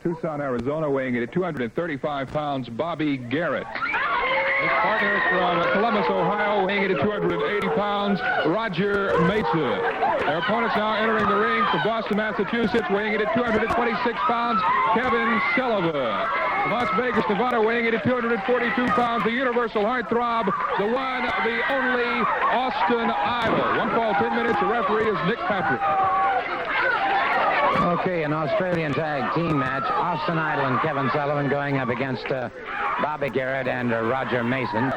Tucson, Arizona, weighing in at 235 pounds, Bobby Garrett. His partner from Columbus, Ohio, weighing in at 280 pounds, Roger Mason. Their opponents now entering the ring from Boston, Massachusetts, weighing in at 226 pounds, Kevin Sullivan. From Las Vegas, Nevada, weighing in at 242 pounds, the universal heartthrob, the one, the only Austin Idol. 1 fall, 10 minutes. The referee is Nick Patrick. Okay, an Australian tag team match. Austin Idol and Kevin Sullivan going up against Bobby Garrett and Roger Mason.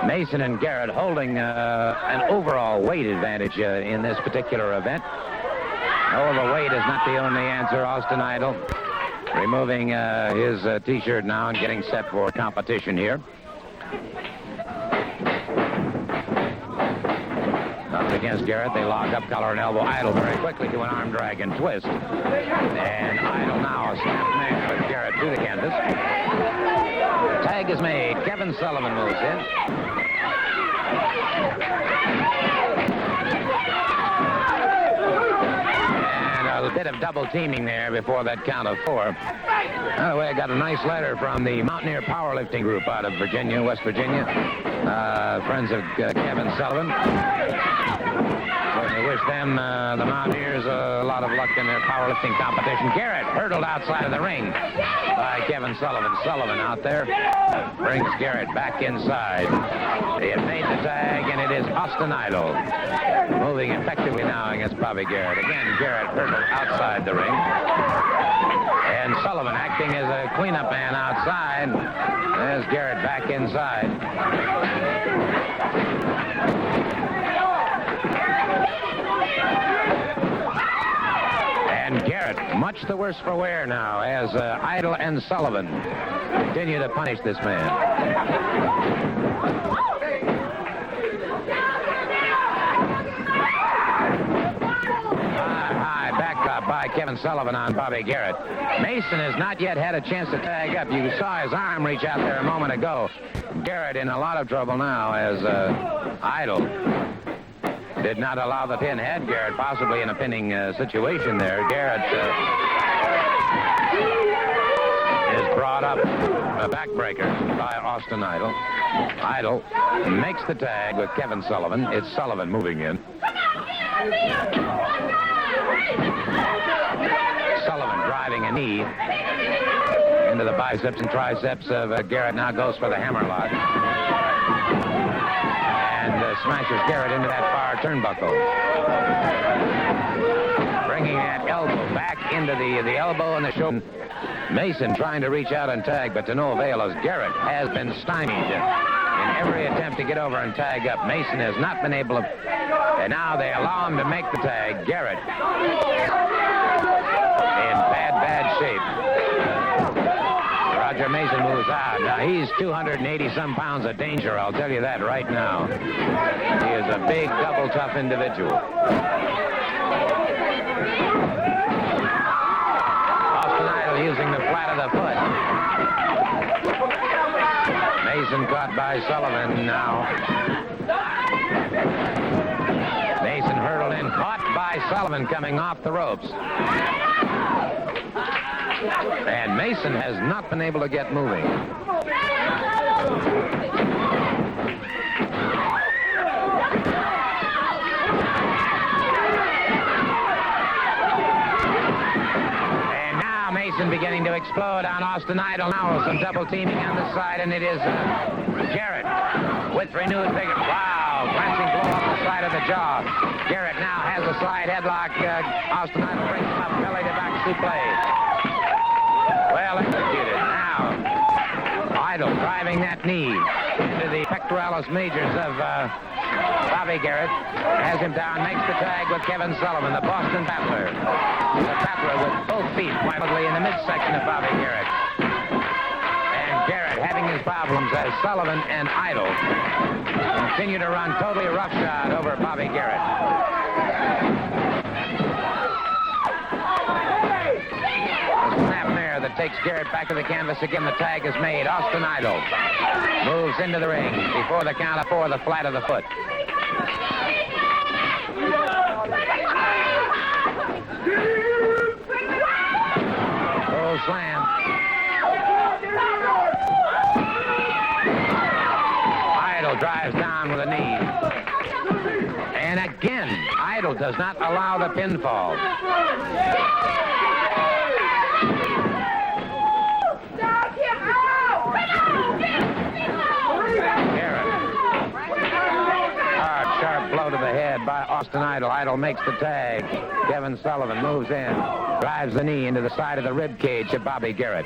Mason and Garrett holding an overall weight advantage in this particular event. Overweight is not the only answer. Austin Idol removing his T-shirt now and getting set for competition here. Up against Garrett, they lock up collar and elbow. Idol very quickly to an arm drag and twist. And Idol now a snap neck with Garrett to the canvas. Tag is made. Kevin Sullivan moves in. And a bit of double teaming there before that count of 4. By the way, I got a nice letter from the Mountaineer Powerlifting Group out of Virginia, West Virginia. Friends of Kevin Sullivan. I wish them, the Mountaineers, a lot of luck in their powerlifting competition. Garrett hurdled outside of the ring by Kevin Sullivan. Sullivan out there brings Garrett back inside. They have made the tag, and it is Austin Idol moving effectively now against Bobby Garrett. Again, Garrett hurdled outside the ring. And Sullivan acting as a cleanup man outside. There's Garrett back inside. And Garrett, much the worse for wear now, as Idol and Sullivan continue to punish this man. High back by Kevin Sullivan on Bobby Garrett. Mason has not yet had a chance to tag up. You saw his arm reach out there a moment ago. Garrett in a lot of trouble now as Idol did not allow the pin. Had Garrett possibly in a pinning situation there. Garrett is brought up a backbreaker by Austin Idol. Idol makes the tag with Kevin Sullivan. It's Sullivan moving in. Sullivan driving a knee into the biceps and triceps of Garrett. Now goes for the hammerlock. And smashes Garrett into that far turnbuckle. Bringing that elbow back into the elbow and the shoulder. Mason trying to reach out and tag, but to no avail as Garrett has been stymied in every attempt to get over and tag up. Mason has not been able to, and now they allow him to make the tag. Garrett in bad shape. Roger Mason moves out. Now, he's 280-some pounds of danger, I'll tell you that right now. He is a big, double tough individual. Austin Idol using the flat of the foot. Mason caught by Sullivan now. Mason hurdled in, caught by Sullivan coming off the ropes. And Mason has not been able to get moving. And now Mason beginning to explode on Austin Idol. Now with some double teaming on the side, and it is Garrett with renewed vigor. Wow, glancing blow off the side of the jaw. Garrett now has a slide headlock. Austin Idol brings him up belly to back suplex. Well executed. Now, Idol driving that knee into the pectoralis majors of Bobby Garrett. Has him down, makes the tag with Kevin Sullivan, the Boston Battler. The Battler with both feet wildly in the midsection of Bobby Garrett. And Garrett having his problems as Sullivan and Idol continue to run totally roughshod over Bobby Garrett. That takes Garrett back to the canvas again. The tag is made. Austin Idol moves into the ring before the count of 4, the flat of the foot. elbow slam. Idol drives down with a knee. And again, Idol does not allow the pinfall. Sharp blow to the head by Austin Idol. Idol makes the tag. Kevin Sullivan moves in, drives the knee into the side of the rib cage of Bobby Garrett.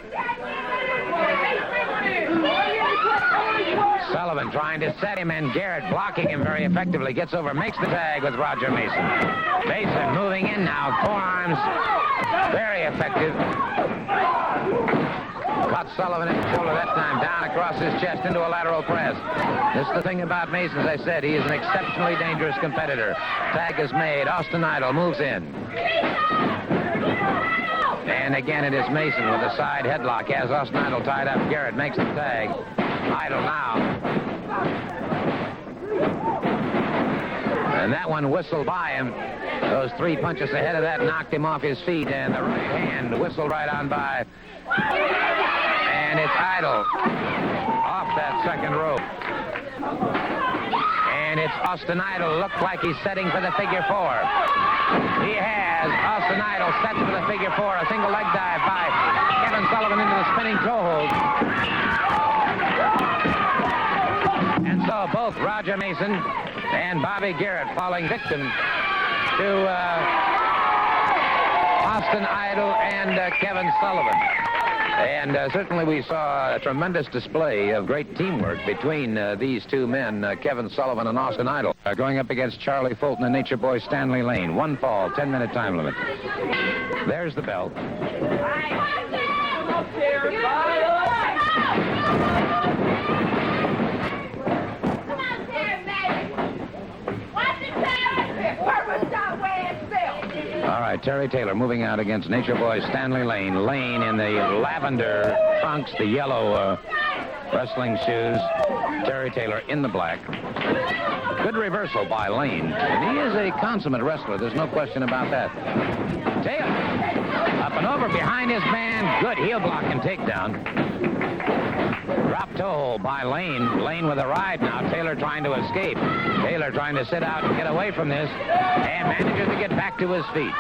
Sullivan trying to set him, and Garrett blocking him very effectively. Gets over, makes the tag with Roger Mason. Mason moving in now, forearms very effective. Caught Sullivan in the shoulder that time, down across his chest into a lateral press. This is the thing about Mason, as I said, he is an exceptionally dangerous competitor. Tag is made. Austin Idol moves in. And again, it is Mason with a side headlock. Has Austin Idol tied up. Garrett makes the tag. Idol now. And that one whistled by him. Those 3 punches ahead of that knocked him off his feet, and the right hand whistled right on by. And it's Idol off that second rope. And it's Austin Idol. Looked like he's setting for the figure 4. He has. Austin Idol sets for the figure 4. A single leg dive by Kevin Sullivan into the spinning toe hold. And so both Roger Mason and Bobby Garrett falling victim to Austin Idol and Kevin Sullivan. And certainly we saw a tremendous display of great teamwork between these two men, Kevin Sullivan and Austin Idol, going up against Charlie Fulton and Nature Boy Stanley Lane. 1 fall, 10-minute time limit. There's the bell. All right, Terry Taylor moving out against Nature Boy Stanley Lane. Lane in the lavender trunks, the yellow wrestling shoes. Terry Taylor in the black. Good reversal by Lane. And he is a consummate wrestler. There's no question about that. Taylor up and over behind his man. Good heel block and takedown. Drop toe hold by Lane. Lane with a ride now. Taylor trying to escape. Taylor trying to sit out and get away from this. And manages to get back to his feet.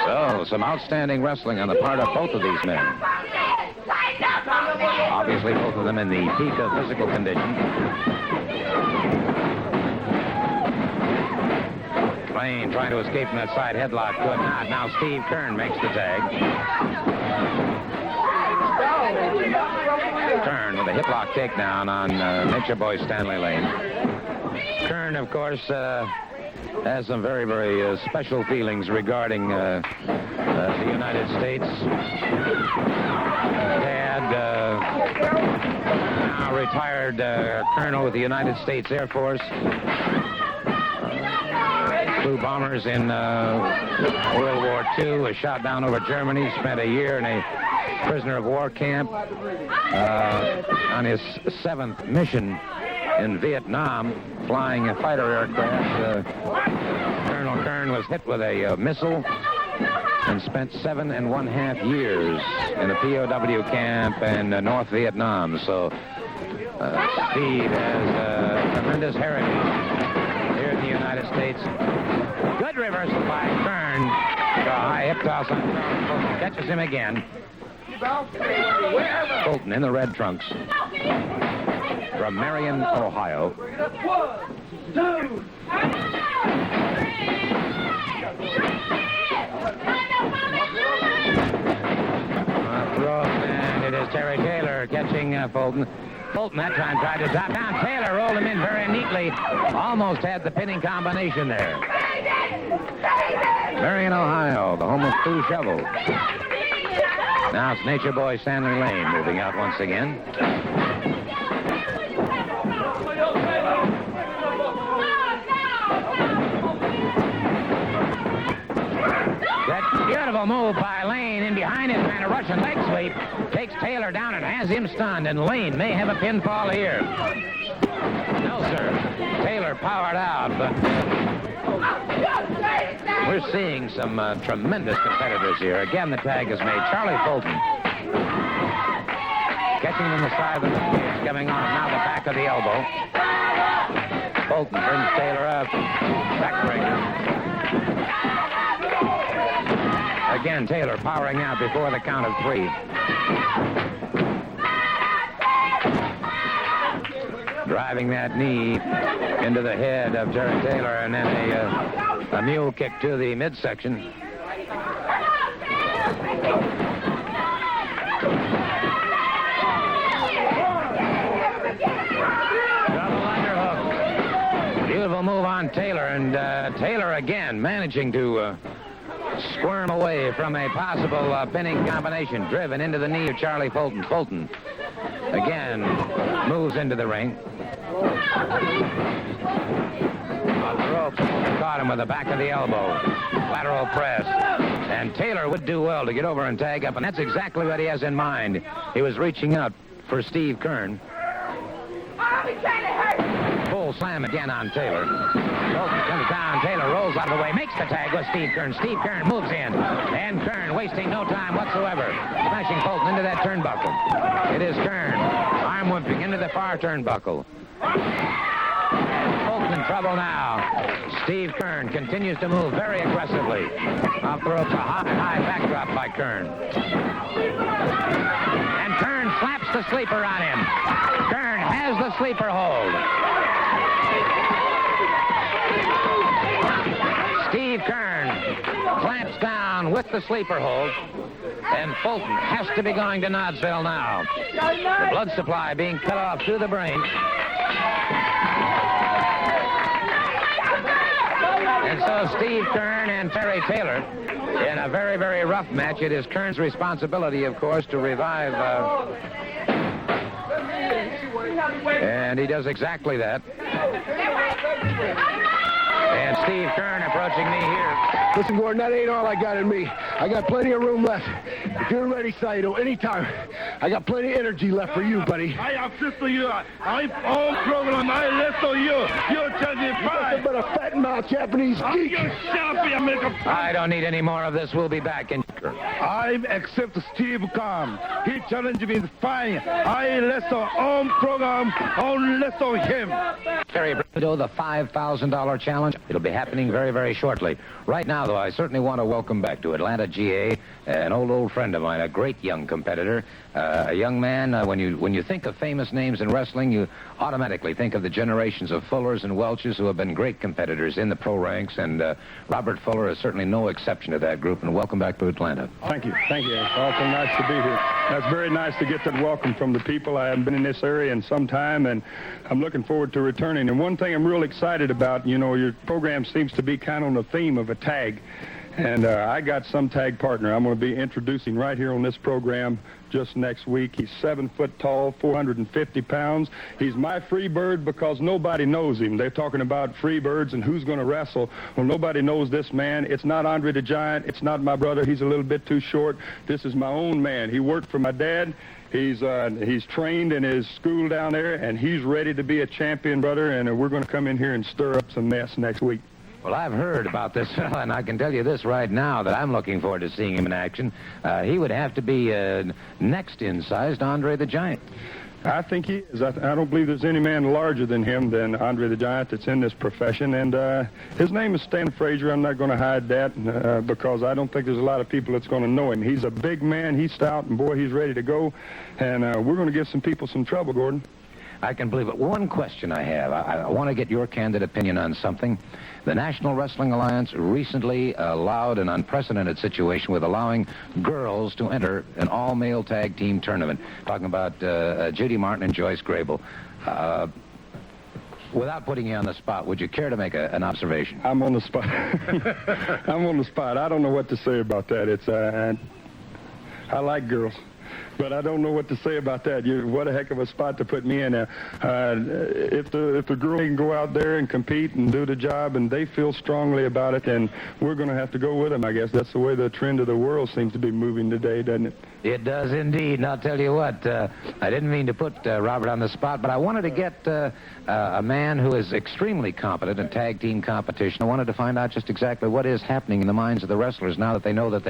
So, some outstanding wrestling on the part of both of these men. Obviously, both of them in the peak of physical condition. Lane trying to escape from that side headlock. Good not. Now Steve Keirn makes the tag. Keirn with a hip lock takedown on Nature Boy Stanley Lane. Keirn, of course, has some very, very special feelings regarding the United States. Dad, now retired colonel with the United States Air Force. Flew bombers in World War II, was shot down over Germany, spent a year in a prisoner of war camp. On his 7th mission in Vietnam, flying a fighter aircraft, Colonel Keirn was hit with a missile and spent 7.5 years in a POW camp in North Vietnam. So Steve has tremendous heritage here in the United States. Good reversal by Keirn. The high hip toss on Fulton. Catches him again. Fulton in the red trunks. From Marion, Ohio. 1, 2. And it is Terry Taylor catching Fulton. Fulton that time tried to drop down. Taylor rolled him in very neatly. Almost had the pinning combination there. Marion, Ohio, the home of Stu Shovel. Now it's Nature Boy Stanley Lane moving out once again. That beautiful move by Lane in behind his man, a Russian leg sweep. Takes Taylor down and has him stunned, and Lane may have a pinfall here. No, sir. Taylor powered out, but We're seeing some tremendous competitors here. Again, the tag is made. Charlie Fulton. Catching him in the side of the cage, coming on now the back of the elbow. Fulton brings Taylor up. Backbreaker. Again, Taylor powering out before the count of 3. Driving that knee into the head of Terry Taylor, and then a mule kick to the midsection. Double underhook. Beautiful move on Taylor, and Taylor again managing to squirm away from a possible pinning combination, driven into the knee of Charlie Fulton. Fulton again moves into the ring. On the ropes, caught him with the back of the elbow. Lateral press. And Taylor would do well to get over and tag up, and that's exactly what he has in mind. He was reaching out for Steve Keirn. Full slam again on Taylor. Fulton comes down. Taylor rolls out of the way, makes the tag with Steve Keirn. Steve Keirn moves in, and Keirn wasting no time whatsoever, smashing Fulton into that turnbuckle. It is Keirn, arm whipping into the far turnbuckle. Fulton in trouble now. Steve Keirn continues to move very aggressively. Off the ropes, a high backdrop by Keirn. And Keirn slaps the sleeper on him. Keirn has the sleeper hold. Steve Keirn clamps down with the sleeper hold, and Fulton has to be going to Knoxville now. The blood supply being cut off through the brain. And so Steve Keirn and Terry Taylor in a very, very rough match. It is Keirn's responsibility, of course, to revive, and he does exactly that. And Steve Keirn approaching me here. Listen, Gordon, that ain't all I got in me. I got plenty of room left. If you're ready, Saito, anytime. I got plenty of energy left for you, buddy. I assist you. I'm all program. I listen you. You're changing pride. But a fat-mouthed Japanese geek. You champion, make a I don't need any more of this. We'll be back in. I accept Steve Keirn. He challenged me fine. I listen on program. On listen him. Terry Brisco, the $5,000 challenge. It'll be happening very, very shortly. Right now, though, I certainly want to welcome back to Atlanta, GA, an old friend of mine, a great young competitor, a young man. When you think of famous names in wrestling, you automatically think of the generations of Fullers and Welches who have been great competitors in the pro ranks, and Robert Fuller is certainly no exception to that group. And welcome back to Atlanta. Thank you. Thank you. It's awful nice to be here. That's very nice to get that welcome from the people. I haven't been in this area in some time, and I'm looking forward to returning. And one thing I'm real excited about, you know, your program seems to be kind of on the theme of a tag. And I got some tag partner I'm going to be introducing right here on this program just next week. He's 7 foot tall, 450 pounds. He's my Freebird because nobody knows him. They're talking about Freebirds and who's going to wrestle. Well, nobody knows this man. It's not Andre the Giant. It's not my brother. He's a little bit too short. This is my own man. He worked for my dad. He's trained in his school down there, and he's ready to be a champion, brother, and we're going to come in here and stir up some mess next week. Well, I've heard about this fella, and I can tell you this right now, that I'm looking forward to seeing him in action. He would have to be next in size to Andre the Giant. I think he is. I don't believe there's any man larger than him, than Andre the Giant, that's in this profession. And his name is Stan Frazier. I'm not going to hide that because I don't think there's a lot of people that's going to know him. He's a big man. He's stout, and, boy, he's ready to go. And we're going to give some people some trouble, Gordon. I can believe it. One question I have. I want to get your candid opinion on something. The National Wrestling Alliance recently allowed an unprecedented situation with allowing girls to enter an all-male tag team tournament. Talking about Judy Martin and Joyce Grable. Without putting you on the spot, would you care to make an observation? I'm on the spot. I'm on the spot. I don't know what to say about that. It's I like girls. but I don't know what to say about that. What a heck of a spot to put me in there. If the girls can go out there and compete and do the job and they feel strongly about it, then we're going to have to go with them. I guess that's the way the trend of the world seems to be moving today, doesn't it? It does indeed, and I'll tell you what, I didn't mean to put Robert on the spot, but I wanted to get a man who is extremely competent in tag team competition. I wanted to find out just exactly what is happening in the minds of the wrestlers now that they know that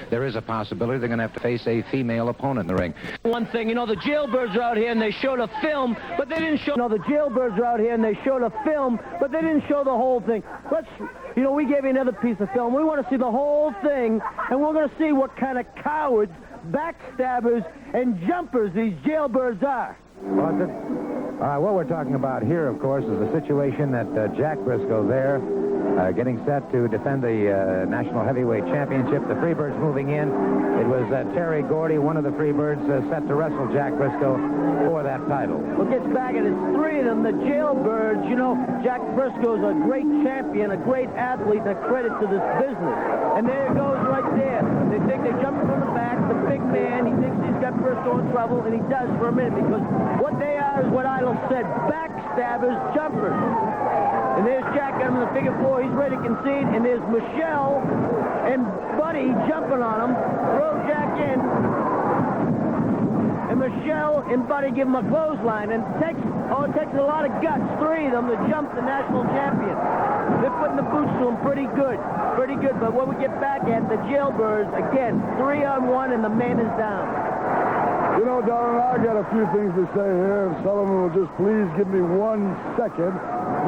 there is a possibility they're going to have to face a female opponent in the ring. One thing, the jailbirds are out here and they showed a film, but they didn't show. The jailbirds are out here and they showed a film, but they didn't show the whole thing. We gave you another piece of film. We want to see the whole thing, and we're going to see what kind of cowards, backstabbers, and jumpers these jailbirds are. What we're talking about here, of course, is the situation that Jack Brisco there, getting set to defend the National Heavyweight Championship. The Freebirds moving in. It was Terry Gordy, one of the Freebirds, set to wrestle Jack Brisco for that title. Well, gets back, and it's three of them, the jailbirds. Jack Brisco's a great champion, a great athlete, and a credit to this business. And there it goes right there. They think they jump from the back. The big man, he thinks he's got Brisco in trouble, and he does for a minute, because what they are is what Idol said, backstabbers, jumpers. And there's Jack got him in the figure four. He's ready to concede. And there's Michelle and Buddy jumping on him. Throw Jack in. And Michelle and Buddy give him a clothesline. And it takes a lot of guts, three of them, to jump the national champion. They're putting the boots to him pretty good. Pretty good. But when we get back at the jailbirds, again, 3-on-1, and the man is down. Darling, I got a few things to say here. If Sullivan will just please give me 1 second.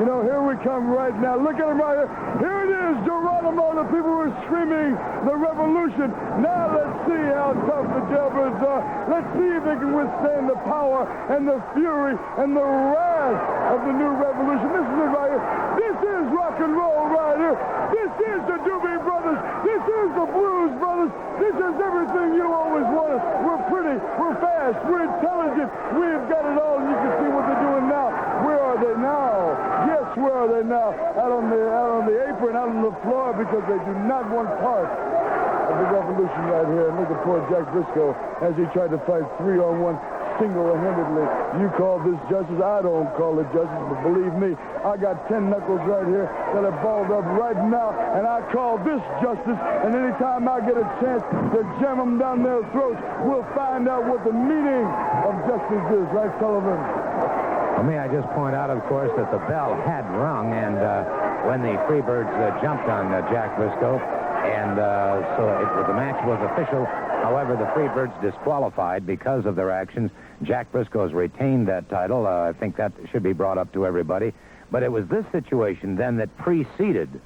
Here we come right now. Look at him right here. Here it is, Geronimo. The people were screaming the revolution. Now let's see how tough the jailbirds are. Let's see if they can withstand the power and the fury and the wrath of the new revolution. This is it right here. This is rock and roll right here. This is the Doobie Brothers. This is the Blues Brothers. This is everything you always wanted. We're pretty. We're fast. We're intelligent. We've got it all. And you can see what they're doing now. Where are they now? Yes, where are they now? Out on the apron, out on the floor, because they do not want part of the revolution right here. And look at poor Jack Brisco as he tried to fight 3-on-1 single-handedly. You call this justice. I don't call it justice, but believe me, I got 10 knuckles right here that are balled up right now, and I call this justice. And anytime I get a chance to jam them down their throats, we'll find out what the meaning of justice is, right, Sullivan? Well, may I just point out, of course, that the bell had rung, and when the Freebirds jumped on Jack Brisco, and so the match was official. However, the Freebirds disqualified because of their actions. Jack Brisco has retained that title. I think that should be brought up to everybody. But it was this situation then that preceded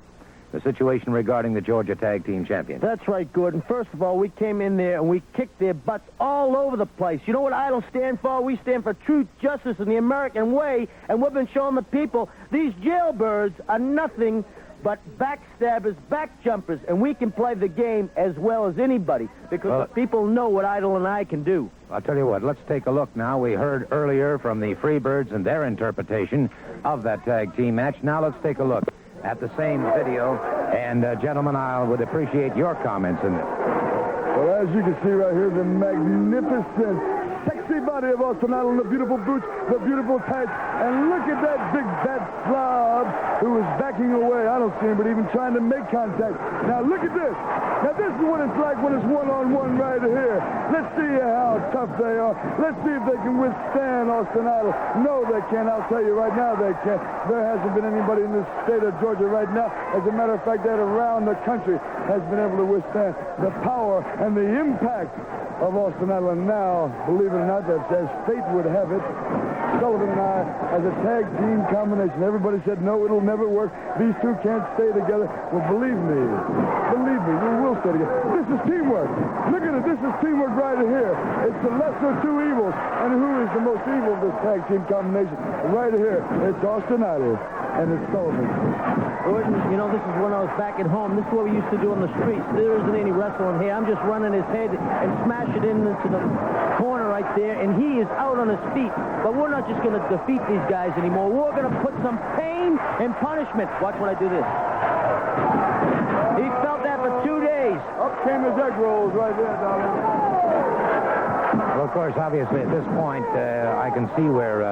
the situation regarding the Georgia Tag Team Champions. That's right, Gordon. First of all, we came in there and we kicked their butts all over the place. You know what Idol stand for? We stand for truth, justice, and the American way. And we've been showing the people these jailbirds are nothing but backstabbers, backjumpers, and we can play the game as well as anybody, because the people know what Idol and I can do. I'll tell you what, let's take a look now. We heard earlier from the Freebirds and their interpretation of that tag team match. Now let's take a look at the same video, and gentlemen, I would appreciate your comments in it. Well, as you can see right here, the magnificent, sexy body of Austin Idol, the beautiful boots, the beautiful tights, and look at that big fat slob who is backing away. I don't see him, but even trying to make contact. Now look at this. Now this is what it's like when it's one-on-one right here. Let's see how tough they are. Let's see if they can withstand Austin Idol. No, they can't. I'll tell you right now they can't. There hasn't been anybody in this state of Georgia right now. As a matter of fact, that around the country has been able to withstand the power and the impact of Austin Idol. And now, believe it or not, that as fate would have it, Sullivan and I, as a tag team combination, everybody said, no, it'll never work. These two can't stay together. Well, believe me, we will stay together. This is teamwork. Look at it. This is teamwork right here. It's the lesser of two evils. And who is the most evil of this tag team combination? Right here. It's Austin Idol, and it's Sullivan. Gordon, this is when I was back at home. This is what we used to do on the streets. There isn't any wrestling here. I'm just running his head and smash it into the corner right there, and he is out on his feet. But we're not just going to defeat these guys anymore. We're going to put some pain and punishment. Watch when I do this. He felt that for 2 days. Up came his egg rolls right there, darling. Well, of course, obviously, at this point, I can see where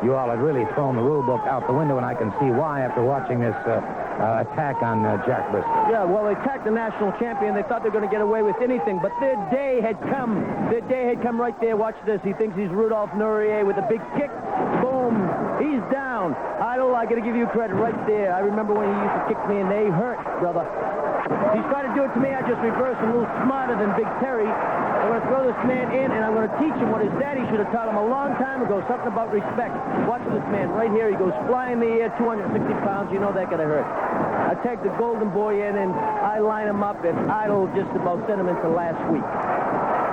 you all had really thrown the rule book out the window, and I can see why after watching this attack on Jack Brisco. Yeah, well, they attacked the national champion. They thought they were going to get away with anything, but their day had come. Their day had come right there. Watch this. He thinks he's Rudolph Nourier with a big kick. Boom. He's down. Idol, I got to give you credit right there. I remember when he used to kick me, and they hurt, brother. He's trying to do it to me. I just reversed him, a little smarter than Big Terry. I'm going to throw this man in, and I'm going to teach him what his daddy should have taught him a long time ago, something about respect. Watch this man right here. He goes flying in the air, 260 pounds. You know that got to hurt. I take the Golden Boy in, and I line him up, and Idol just about sent him into last week.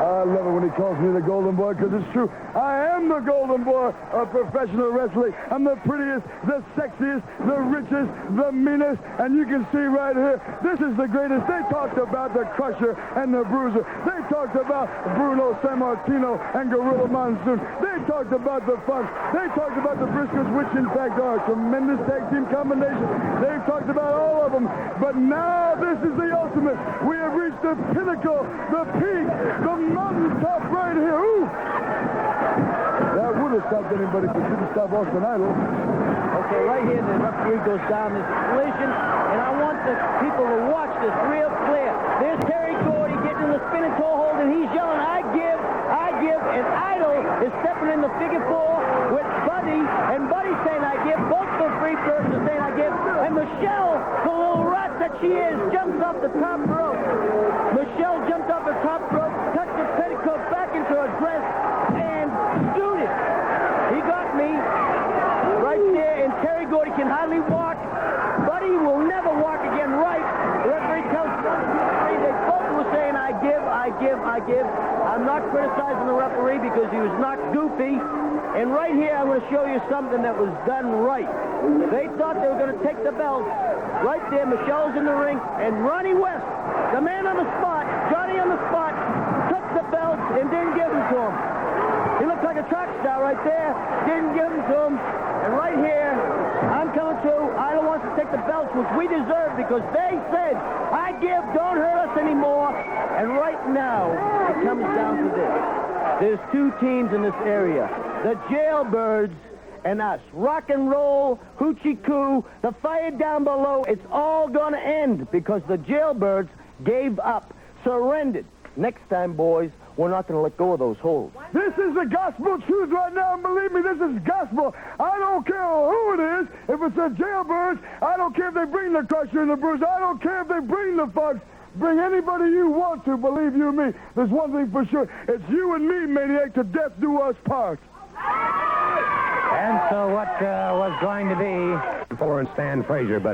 I love it when he calls me the Golden Boy, because it's true. I am the Golden Boy of professional wrestling. I'm the prettiest, the sexiest, the richest, the meanest, and you can see right here, this is the greatest. They talked about the Crusher and the Bruiser. They talked about Bruno Sammartino and Gorilla Monsoon. They talked about the Funk. They talked about the Briscoes, which in fact are a tremendous tag team combination. They've talked about all of them, but now this is the ultimate. We have reached the pinnacle, the peak, the mountaintop right here. Ooh! That would have stopped anybody, but didn't stop Austin Idol. Okay, right here, the referee goes down this collision, and I want the people to watch this real clear. There's Terry Gordy getting in the spinning toe hold, and he's yelling, I give, and Idol is stepping in the figure four with Buddy, and Buddy saying, I give. Both the Freebirds are saying, I give, and Michelle, the little rat that she is, jumps off the top rope. Michelle jumped off the top rope, tucked the petticoat back into her dress, and scooted. He got me right there, and Terry Gordy can hardly walk. Buddy will never walk again right. The referee tells me they both were saying, I give. I'm not criticizing the referee because he was not goofy. And right here, I'm going to show you something that was done right. They thought they were going to take the belt. Right there, Michelle's in the ring, and Ronnie West, the man on the spot, Johnny on the spot, took the belt and didn't give them to him. He looked like a track star right there. Didn't give them to him. And right here, I'm coming through. Idol wants to take the belts, which we deserve because they said, I give, don't hurt us anymore. And right now, it comes down to this. There's two teams in this area. The Jailbirds and us. Rock and roll, hoochie coo, the fire down below. It's all going to end because the Jailbirds gave up, surrendered. Next time, boys, we're not going to let go of those holds. This is the gospel truth right now, and believe me, this is gospel. I don't care who it is. If it's the Jailbirds, I don't care if they bring the Crusher and the Bruiser. I don't care if they bring the Fox. Bring anybody you want to, believe you me. There's one thing for sure. It's you and me, maniac, to death do us part. And so what was going to be Fuller and Stan Frazier, but